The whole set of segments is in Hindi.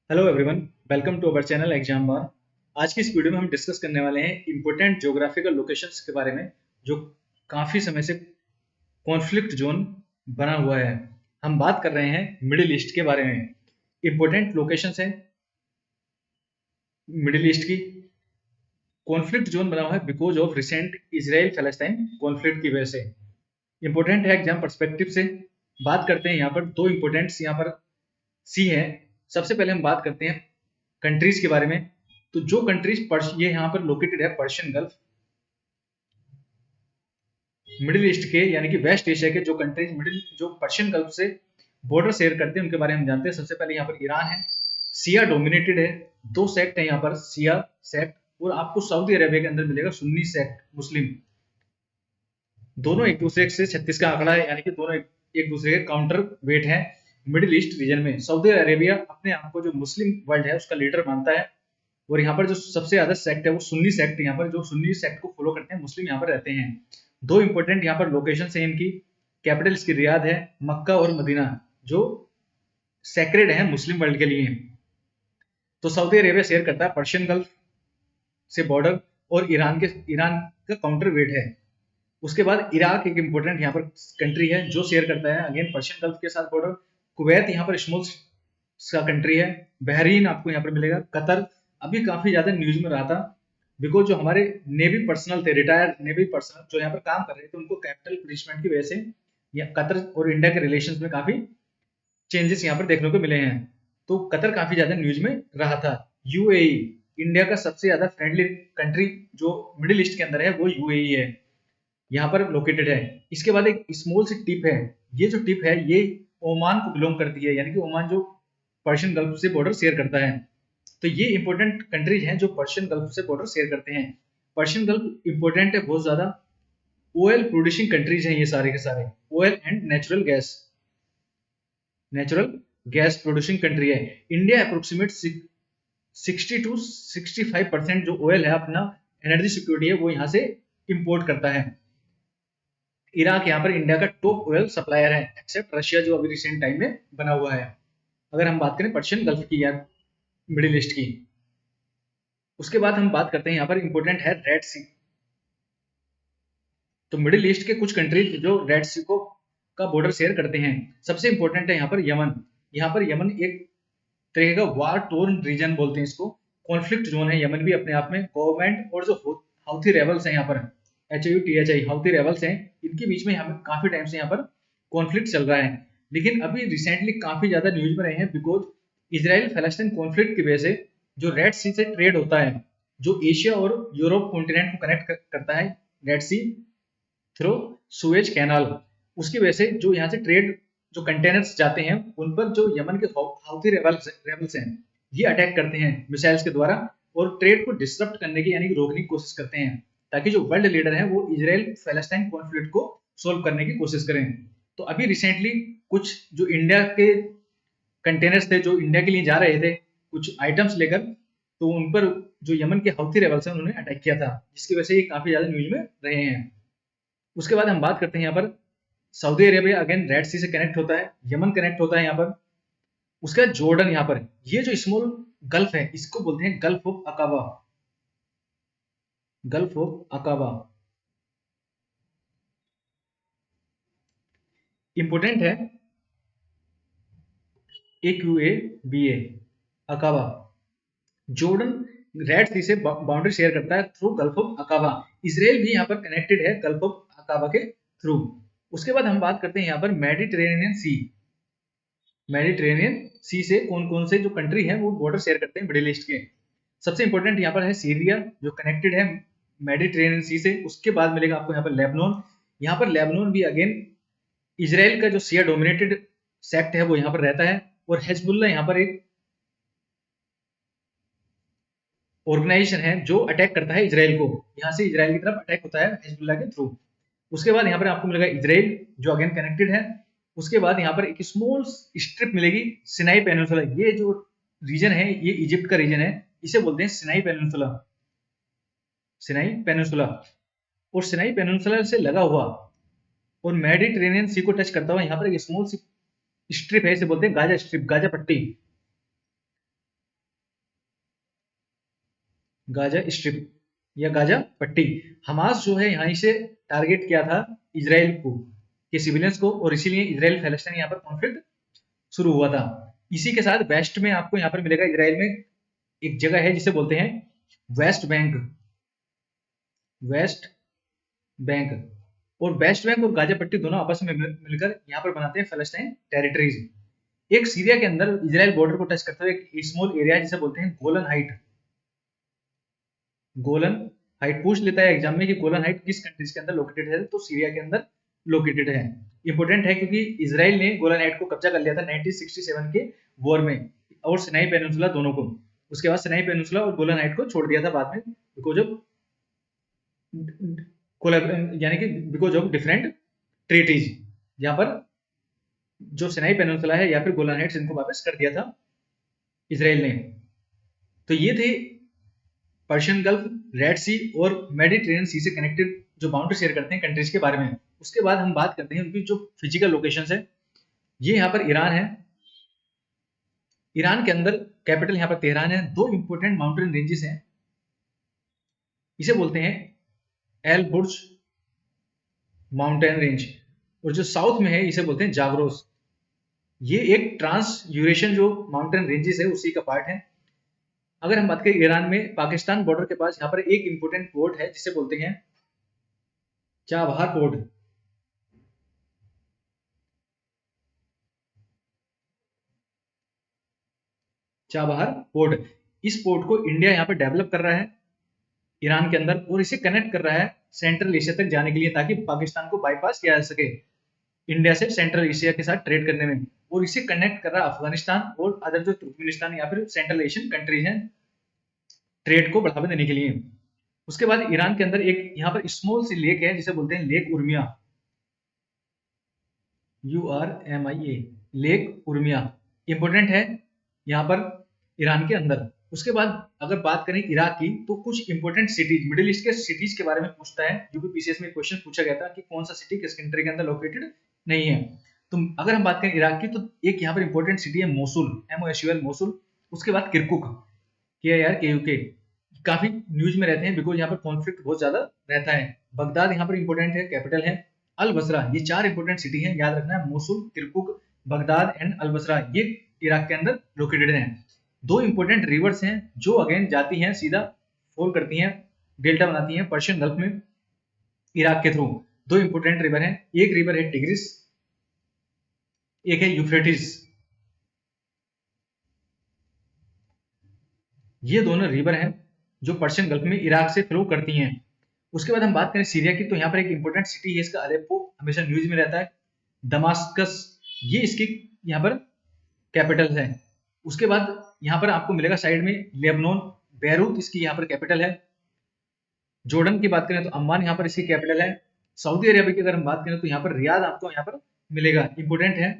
Hello everyone, welcome to our channel Exam Bar. आज की इस वीडियो में हम डिस्कस करने वाले हैं इंपॉर्टेंट ज्योग्राफिकल लोकेशंस के बारे में जो काफ़ी समय से कॉन्फ्लिक्ट जोन बना हुआ है। हम बात कर रहे हैं मिडिल ईस्ट के बारे में। इंपॉर्टेंट लोकेशंस हैं मिडिल ईस्ट की। कॉन्फ्लिक्ट जोन बना हुआ है because of recent Israel Palestine conflict की वजह से। इंपॉर्टेंट है एग्जाम पर्सपेक्टिव से। बात करते हैं यहाँ पर दो इंपॉर्टेंट्स यहाँ पर सी है। सबसे पहले हम बात करते हैं कंट्रीज के बारे में। तो जो कंट्रीज ये यहाँ पर लोकेटेड है पर्शियन गल्फ, मिडिल ईस्ट के यानी कि वेस्ट एशिया के जो कंट्रीज जो पर्शियन गल्फ से बॉर्डर शेयर करते हैं उनके बारे में हम जानते हैं। सबसे पहले यहाँ पर ईरान है, सिया डोमिनेटेड है। दो सेक्ट है यहाँ पर, सिया सेक्ट और आपको सऊदी अरेबिया के अंदर मिलेगा सुन्नी सेक्ट मुस्लिम। दोनों एक दूसरे से 36 का आंकड़ा है, यानी कि दोनों एक दूसरे के काउंटर वेट है मिडिल ईस्ट रीजन में। सऊदी अरेबिया अपने आप को जो मुस्लिम वर्ल्ड है उसका लीडर मानता है और यहाँ पर जो सबसे ज्यादा सेक्ट है वो सुन्नी सेक्ट। यहाँ पर जो सुन्नी सेक्ट को फॉलो करते हैं मुस्लिम यहाँ पर रहते हैं। दो इंपॉर्टेंट यहाँ पर लोकेशन है इनकी। कैपिटल इसकी रियाद है, मक्का और मदीना जो सेक्रेड है मुस्लिम वर्ल्ड के लिए। तो सऊदी अरेबिया शेयर करता है पर्शियन गल्फ से बॉर्डर और ईरान का काउंटर वेट है। उसके बाद इराक एक इंपॉर्टेंट यहाँ पर कंट्री है जो शेयर करता है अगेन पर्शियन गल्फ के साथ बॉर्डर। कुवैत यहाँ पर स्मॉल सा कंट्री है। बहरीन आपको यहाँ पर मिलेगा। कतर अभी काफी ज्यादा न्यूज में रहा था बिकॉज जो हमारे नेवी पर्सनल थे, रिटायर्ड नेवी पर्सनल जो यहाँ पर काम कर रहे थे, उनको कैपिटल पनिशमेंट की वजह से कतर और इंडिया के रिलेशंस में काफी चेंजेस यहाँ पर देखने को मिले हैं। तो कतर काफी ज्यादा न्यूज में रहा था। यूएई इंडिया का सबसे ज्यादा फ्रेंडली कंट्री जो मिडिल ईस्ट के अंदर है वो यूएई है, यहाँ पर लोकेटेड है। इसके बाद एक स्मॉल सी टिप है। ये जो टिप है ये ओमान को बिलोंग करती है, यानी कि ओमान जो पर्शियन गल्फ से बॉर्डर शेयर करता है। तो ये इंपॉर्टेंट कंट्रीज हैं जो पर्शियन गल्फ से बॉर्डर शेयर करते हैं। पर्शियन गल्फ इंपॉर्टेंट है बहुत ज्यादा। ऑयल प्रोड्यूसिंग कंट्रीज हैं ये सारे के सारे। Oil and natural gas producing country है। इंडिया अप्रोक्सीमेट 60 to 65% जो ऑयल है अपना एनर्जी सिक्योरिटी है वो यहाँ से इंपोर्ट करता है। इराक यहाँ पर इंडिया का टॉप ऑयल सप्लायर है एक्सेप्ट रशिया जो अभी रिसेंट टाइम में बना हुआ है। अगर हम बात करें पर्शियन गल्फ की या मिडिल ईस्ट की। उसके बाद हम बात करते हैं यहाँ पर इंपॉर्टेंट है रेड सी। तो मिडिल ईस्ट के कुछ कंट्रीज जो रेड सी को का बॉर्डर शेयर करते हैं। सबसे इंपॉर्टेंट है यहाँ पर यमन। यहाँ पर यमन एक तरह का वार टोर्न रीजन बोलते हैं इसको। कॉन्फ्लिक्ट जोन है यमन भी अपने आप में। गवर्नमेंट और जो हाउथी रेबल्स हैं यहाँ पर HUTHI हाउथी रेबल्स हैं, इनके बीच में हमें काफी टाइम से यहाँ पर कॉन्फ्लिक्ट चल रहा है। लेकिन अभी रिसेंटली काफी ज्यादा न्यूज में रहे हैं बिकॉज इजराइल फलस्तीन कॉन्फ्लिक्ट की वजह से जो रेड सी से ट्रेड होता है, जो एशिया और यूरोप कॉन्टिनेंट को कनेक्ट करता है रेड सी थ्रू सुएज कैनाल, उसकी वजह से जो यहाँ से ट्रेड जो कंटेनर्स जाते हैं उन पर जो यमन के हाउथी रेबल्स हैं ये अटैक करते हैं मिसाइल्स के द्वारा और ट्रेड को डिसरप्ट करने की यानी कि रोकने की कोशिश करते हैं ताकि जो वर्ल्ड लीडर है वो इजराइल फलस्तीन कॉन्फ्लिक्ट को सोल्व करने की कोशिश करें। तो अभी रिसेंटली कुछ जो इंडिया के कंटेनर्स थे जो इंडिया के लिए जा रहे थे कुछ आइटम्स लेकर, तो उन पर जो यमन के हाउथी रेबल्स हैं उन्होंने अटैक किया था, जिसकी वजह से ये काफी ज्यादा न्यूज में रहे हैं। उसके बाद हम बात करते हैं यहाँ पर सऊदी अरेबिया अगेन रेड सी से कनेक्ट होता है, यमन कनेक्ट होता है यहाँ पर। उसके बाद जॉर्डन, यहाँ पर ये जो स्मॉल गल्फ है इसको बोलते हैं gulf of Aqaba. Gulf of Aqaba important है। AQABA अकाबा। जॉर्डन रेड सी से बाउंड्री शेयर करता है through gulf of Aqaba. Israel भी यहाँ पर कनेक्टेड है गल्फ ऑफ अकाबा के थ्रू। उसके बाद हम बात करते हैं यहाँ पर मेडिटेरेनियन सी। मेडिटेरेनियन सी से कौन कौन से जो कंट्री है वो बॉर्डर शेयर करते हैं मिडिल ईस्ट के। सबसे इंपॉर्टेंट यहाँ पर है सीरिया जो कनेक्टेड है मेडिटेरेनियन सी से। उसके बाद मिलेगा आपको यहाँ पर लेबनान। यहाँ पर लेबनान भी अगेन इजराइल का जो शिया डोमिनेटेड सेक्ट है वो यहाँ पर रहता है और हिजबुल्ला यहाँ पर एक ऑर्गेनाइजेशन है जो अटैक करता है इजराइल को। यहाँ से इजराइल की तरफ अटैक होता है हिजबुल्ला के थ्रू। उसके बाद यहाँ पर आपको मिलेगा इजराइल जो अगेन कनेक्टेड है। उसके बाद यहाँ पर एक स्मॉल स्ट्रिप मिलेगी सिनाई पेनिनसुला। ये जो रीजन है ये इजिप्ट का रीजन है, इसे बोलते हैं सिनाई पेनिनसुला। सिनाई पेनिनसुला और सिनाई पेनिनसुला से लगा हुआ और मेडिटेरेनियन सी को टच करता हुआ यहाँ पर एक स्मॉल सी स्ट्रिप है, इसे बोलते हैं गाजा स्ट्रिप, गाजा पट्टी। गाजा स्ट्रिप या गाजा पट्टी। हमास जो है यहाँ से टारगेट किया था इजराइल को, के सिविलियंस को, और इसीलिए इजराइल पैलेस्टाइन यहाँ पर कॉन्फ्लिक्ट शुरू हुआ था। इसी के साथ वेस्ट में आपको यहाँ पर मिलेगा, इजराइल में एक जगह है जिसे बोलते हैं वेस्ट बैंक। वेस्ट बैंक और वेस्ट बैंक और गाजा पट्टी दोनों आपस में मिलकर यहाँ पर बनाते हैं फलस्तीन टेरिटरीज। एक सीरिया के अंदर इजराइल बॉर्डर को टच करते हुए एक स्मॉल एरिया जिसे बोलते हैं गोलन हाइट। गोलन हाइट पूछ लेता है एग्जाम में कि गोलन हाइट किस कंट्रीज के अंदर लोकेटेड है, तो सीरिया के अंदर लोकेटेड है। इंपोर्टेंट है क्योंकि इजराइल ने गोलन हाइट को कब्जा कर लिया था 1967 के वॉर में, और सिनाई पेनिनसुला दोनों को। उसके बाद सिनाई पेनिनसुला और गोलन हाइट को छोड़ दिया था बाद में, बिकॉज ऑफ यानी कि बिकॉज ऑफ डिफरेंट ट्रीटीज। यहाँ पर जो सिनाई पेनिनसुला है या फिर गोलन हाइट्स, इनको वापस कर दिया था इजराइल ने। तो ये थे पर्शियन गल्फ, रेड सी और मेडिटेरेनियन सी से कनेक्टेड जो बाउंड्री शेयर करते हैं कंट्रीज के बारे में। उसके बाद हम बात करते हैं उनकी जो फिजिकल लोकेशंस है। ये यहाँ पर ईरान है। ईरान के अंदर कैपिटल यहाँ पर तेहरान है। दो इंपोर्टेंट माउंटेन रेंजेस हैं, इसे बोलते हैं एल बुर्ज माउंटेन रेंज, और जो साउथ में है इसे बोलते हैं जागरोस। ये एक ट्रांस यूरेशियन जो माउंटेन रेंजेस है उसी का पार्ट है। अगर हम बात करें ईरान में, पाकिस्तान बॉर्डर के पास यहाँ पर एक इंपोर्टेंट पोर्ट है जिसे बोलते हैं चाबहार पोर्ट। चाबहार पोर्ट, इस पोर्ट को इंडिया यहाँ पर डेवलप कर रहा है ईरान के अंदर, और इसे कनेक्ट कर रहा है सेंट्रल एशिया तक जाने के लिए, ताकि पाकिस्तान को बाईपास किया जा सके इंडिया से सेंट्रल एशिया के साथ ट्रेड करने में। और इसे कनेक्ट कर रहा है अफगानिस्तान और अदर जो तुर्कमेनिस्तान या फिर सेंट्रल एशियन कंट्रीज हैं ट्रेड को बढ़ावा देने के लिए। उसके बाद ईरान के अंदर एक यहाँ पर स्मॉल सी लेक है जिसे बोलते हैं lake Urmia, URMIA, lake Urmia important है यहाँ पर ईरान के अंदर। उसके बाद अगर बात करें इराक की, तो कुछ इंपोर्टेंट सिटीज, मिडिल ईस्ट के सिटीज के बारे में पूछता है। यूपीपीसीएस में क्वेश्चन पूछा गया था कि कौन सा सिटी किस कंट्री के अंदर लोकेटेड नहीं है। तो अगर हम बात करें इराक की, तो एक यहाँ पर इंपोर्टेंट सिटी है मोसुल, MOSUL मोसुल। उसके बाद किरकुक, KIRKUK, काफी न्यूज में रहते हैं बिकॉज यहाँ पर कॉन्फ्लिक्ट बहुत ज्यादा रहता है। बगदाद यहाँ पर इंपोर्टेंट है, कैपिटल है। अल बसरा, ये चार इंपोर्टेंट सिटी हैं, याद रखना है, मोसुल, किरकुक, बगदाद एंड अल बसरा, ये इराक के अंदर लोकेटेड हैं। दो इंपोर्टेंट रिवर्स हैं जो अगेन जाती हैं, सीधा फॉल करती हैं, डेल्टा बनाती हैं पर्शियन गल्फ में इराक के थ्रू। दो इंपोर्टेंट रिवर हैं, एक रिवर है टिग्रिस, एक है यूफ्रेटिस। ये दोनों रिवर हैं जो पर्शियन गल्फ में इराक से फ्लो करती हैं। उसके बाद हम बात करें सीरिया की, तो यहाँ पर एक इंपोर्टेंट सिटी है इसका अलेप्पो, हमेशा न्यूज में रहता है। दमास्कस, ये इसकी यहाँ पर कैपिटल है। उसके बाद यहाँ पर आपको मिलेगा साइड में लेबनान, बैरूत इसकी यहाँ पर कैपिटल है। जॉर्डन की बात करें तो अम्मान यहाँ पर इसकी कैपिटल है। सऊदी अरेबिया की अगर हम बात करें तो यहाँ पर रियाद आपको यहाँ पर मिलेगा, इंपोर्टेंट है।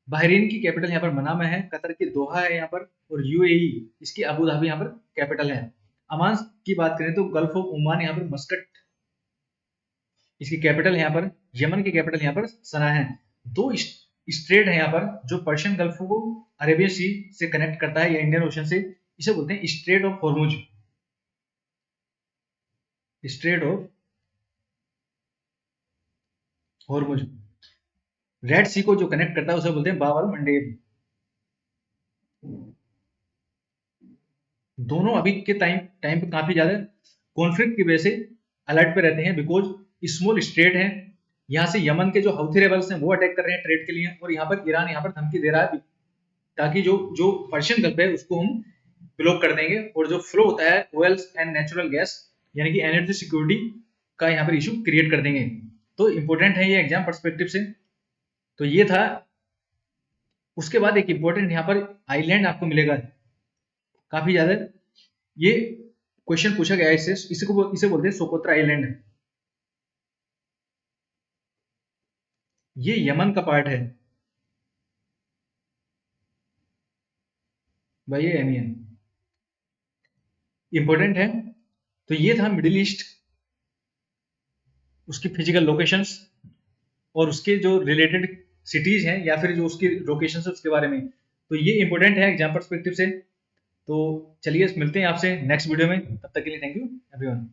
बहरीन की कैपिटल यहाँ पर मनामा है। कतर की दोहा है यहाँ पर, और UAE इसकी अबू धाबी यहाँ पर कैपिटल है। अमान की बात करें तो गल्फ ऑफ ओमान यहाँ पर मस्कट इसकी कैपिटल है यहाँ पर। यमन की कैपिटल यहाँ पर सना है। दो स्ट्रेट है यहाँ पर जो पर्शियन गल्फ को अरेबियन सी से कनेक्ट करता है या इंडियन ओशन से, इसे बोलते हैं Strait of Hormuz. Strait of Hormuz. Red Sea को जो कनेक्ट करता है उसे बोलते हैं बाब अल मंडेब। दोनों अभी के टाइम पे काफी ज्यादा कॉन्फ्लिक्ट की वजह से अलर्ट पे रहते हैं, बिकॉज स्मॉल स्टेट है। यहाँ से यमन के जो हौथी रेबल्स हैं वो अटैक कर रहे हैं ट्रेड के लिए, और यहाँ पर ईरान यहाँ पर धमकी दे रहा है ताकि जो जो पर्शियन गल्फ है उसको हम ब्लॉक कर देंगे, और जो फ्लो होता है ऑयल्स एंड नेचुरल गैस यानी कि एनर्जी सिक्योरिटी का यहाँ पर इशू क्रिएट कर देंगे। तो इंपॉर्टेंट है ये एग्जाम पर्सपेक्टिव से। तो ये था। उसके बाद एक इंपॉर्टेंट यहाँ पर आइलैंड आपको मिलेगा काफी ज्यादा, ये क्वेश्चन पूछा गया है इसे बोलते हैं सोकोत्रा आइलैंड। ये यमन का पार्ट है भाई, ये एमियन इंपॉर्टेंट है। तो ये था मिडिल ईस्ट, उसकी फिजिकल लोकेशंस और उसके जो रिलेटेड सिटीज हैं या फिर जो उसकी लोकेशंस है उसके बारे में। तो ये इंपॉर्टेंट है एग्जाम पर्सपेक्टिव से। तो चलिए मिलते हैं आपसे नेक्स्ट वीडियो में, तब तक के लिए थैंक यू एवरीवन।